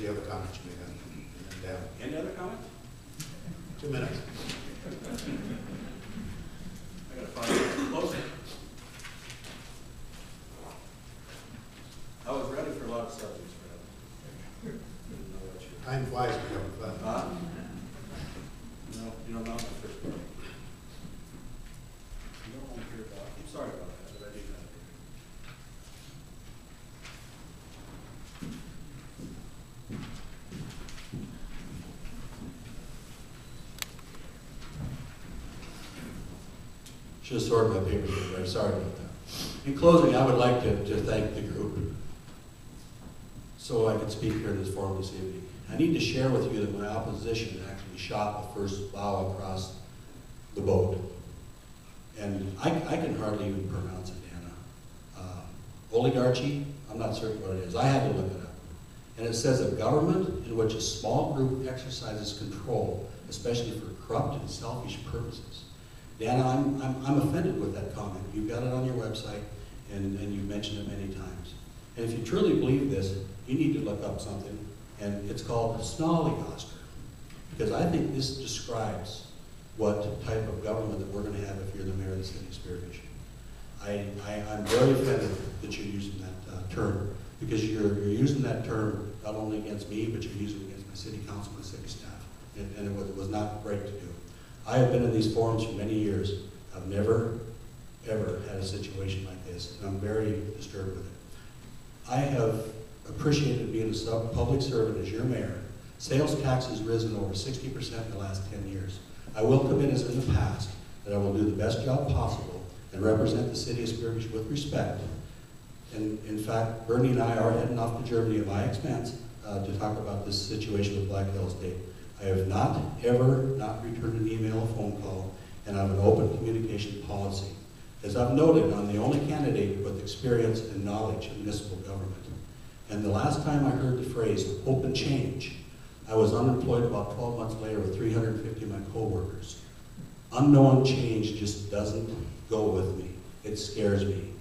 the other comments you made, and then Any other comment? 2 minutes. I gotta find it closer. I was ready for a lot of subjects, Fred. Didn't know what you. Time flies when you're having fun. Huh? No, you don't know my first part. You don't want to hear about. I'm sorry about that, but I do that. Should have sorted my papers, but I'm sorry about that. In closing, I would like to thank the group so I could speak here in this forum this evening. I need to share with you that my opposition actually shot the first bow across the boat. And I can hardly even pronounce it, Anna. Oligarchy, I'm not certain what it is. I had to look it up. And it says a government in which a small group exercises control, especially for corrupt and selfish purposes. Dana, I'm offended with that comment. You've got it on your website, and you've mentioned it many times. And if you truly believe this, you need to look up something, and it's called snollygoster, because I think this describes what type of government that we're going to have if you're the mayor of the city of Spearfish. I'm very offended that you're using that term, because you're using that term not only against me, but you're using it against my city council, my city staff, and it was not right to do. I have been in these forums for many years. I've never, ever had a situation like this, and I'm very disturbed with it. I have appreciated being a public servant as your mayor. Sales tax has risen over 60% in the last 10 years. I will commit, as in the past, that I will do the best job possible and represent the city of Spearfish with respect. And in fact, Bernie and I are heading off to Germany at my expense to talk about this situation with Black Hills State. I have not, ever, not returned an email or phone call, and I have an open communication policy. As I've noted, I'm the only candidate with experience and knowledge in municipal government. And the last time I heard the phrase, hope and change, I was unemployed about 12 months later with 350 of my co-workers. Unknown change just doesn't go with me. It scares me.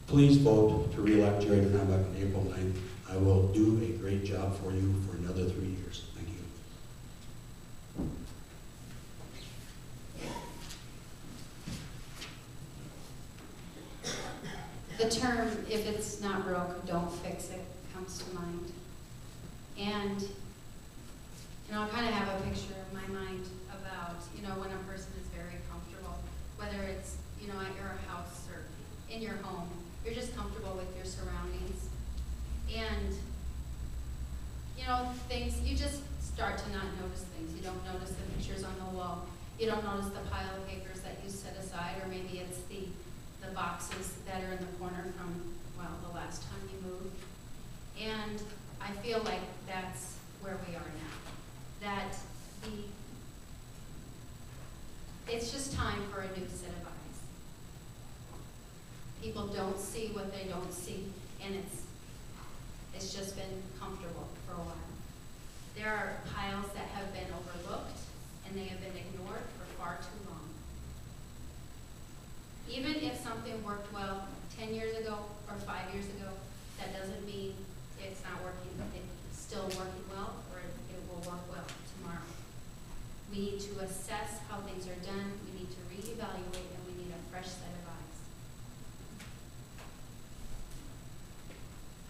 Please vote to re-elect Jerry Cranbach on April 9th. I will do a great job for you for another 3 years. Thank you. The term, if it's not broke, don't fix it, comes to mind. And, I kind of have a picture in my mind about, when a person is very comfortable, whether it's, at your house or in your home, you're just comfortable with your surroundings. And, things, you just start to not notice things. You don't notice the pictures on the wall. You don't notice the pile of papers that you set aside, or maybe it's the boxes that are in the corner from, the last time you moved. And I feel like that's where we are now. That it's just time for a new set of eyes. People don't see what they don't see, and it's just been comfortable for a while. There are piles that have been overlooked, and they have been ignored for far too long. Even if something worked well 10 years ago or 5 years ago, that doesn't mean it's not working. It's still working well, or it will work well tomorrow. We need to assess how things are done. We need to reevaluate, and we need a fresh set of eyes.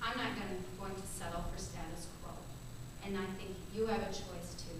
I'm not going to settle for status quo, and I think you have a choice too.